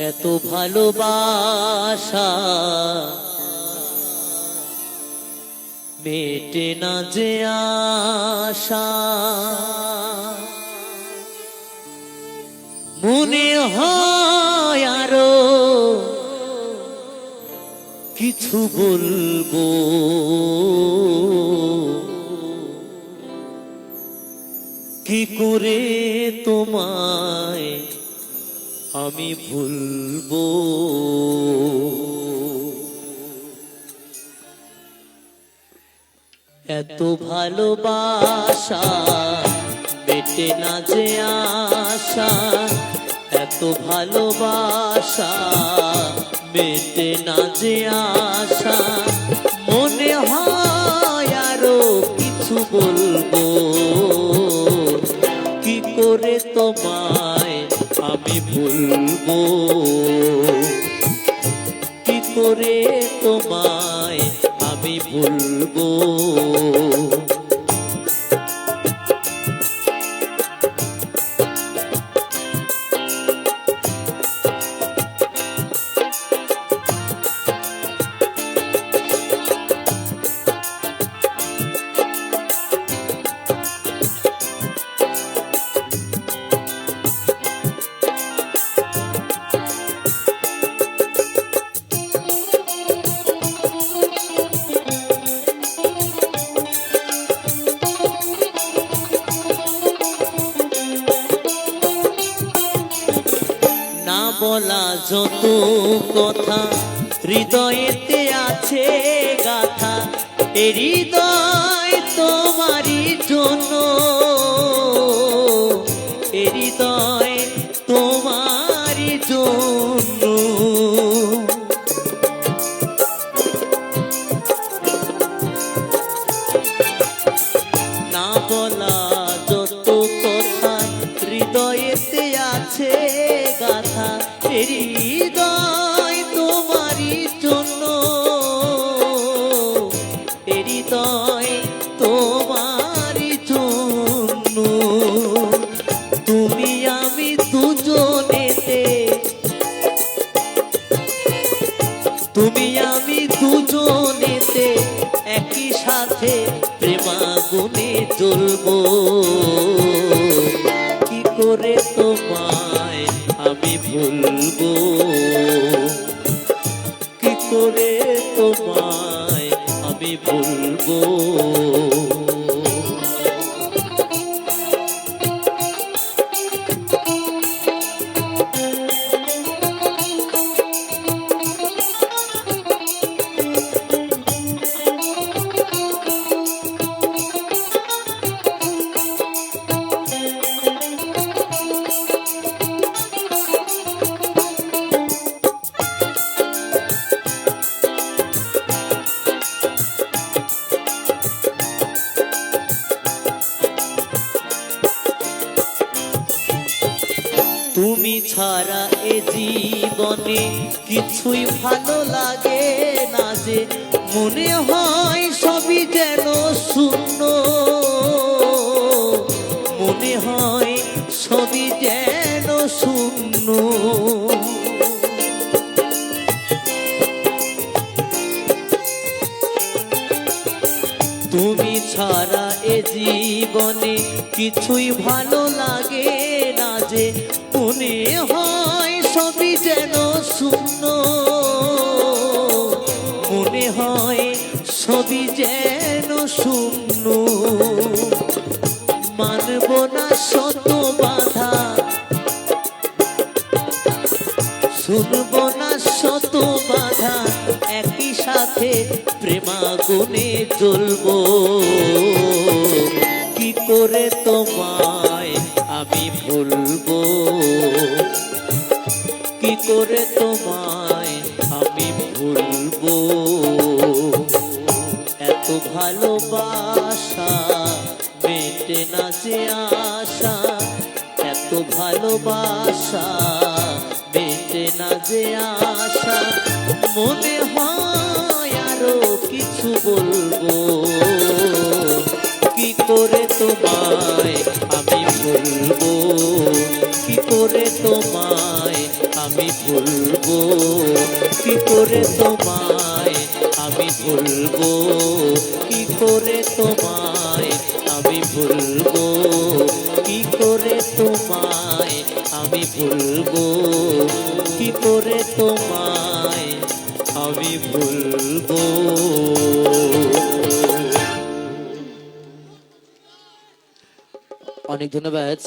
এত ভালোবাসা মেটে না যে আশা, মনে হয় আরো কিছু বলবো, কি করে তোমায় আমি ভুলবো। এত ভালোবাসা মেটে না যে আশা, এত ভালোবাসা মেটে না যে আশা, মনে হয় আরো কিছু বলবো, কি করে তোমায় আমি ভুলবো, কি করে তোমায় আমি ভুলবো। বলা যত কথা হৃদয়েতে আছে গাথা, এ হৃদয় তোমারই জন্য, এ হৃদয় তোমারই জন্য। না বলা যত কথা হৃদয়েতে আছে গাথা, হৃদয় তোমারই জন্য, হৃদয় তোমারই জন্য। তুমি আমি দুজনেতে, তুমি আমি দুজনেতে একই সাথে প্রেমাগুনে জ্বলবো, কি করে তোমায় আমি ভুলবো, কি করে তোমায় আমি ভুলবো। তুমি ছাড়া এ জীবনে কিছুই ভালো লাগে না যে, মনে হয় সবই যেন শূন্য, মনে হয় সবই যেন শূন্য। তুমি ছাড়া এ জীবনে কিছুই ভালো লাগে না যে, মনে হয় সবই যেন শূন্য, মনে হয় সবই যেন শূন্য। মানব না শত বাধা, শুনব না শত বাধা, একই সাথে প্রেমাগুনে জ্বলবো, কি করে তোমায় আমি ভুলবো, কি করে তোমায় আমি ভুলবো। এত ভালোবাসা মেটে না যে আশা, এত ভালোবাসা মেটে না যে আশা, মনে হয় আরো কিছু বলবো, কি করে তোমায় আমি ভুলবো, কি করে তোমায় আমি ভুলবো কি করে তোমায়, আমি ভুলবো কি করে তোমায়, আমি ভুলবো কি করে তোমায়, আমি ভুলবো কি করে তোমায়, আমি ভুলবো। অনেক ধন্যবাদ।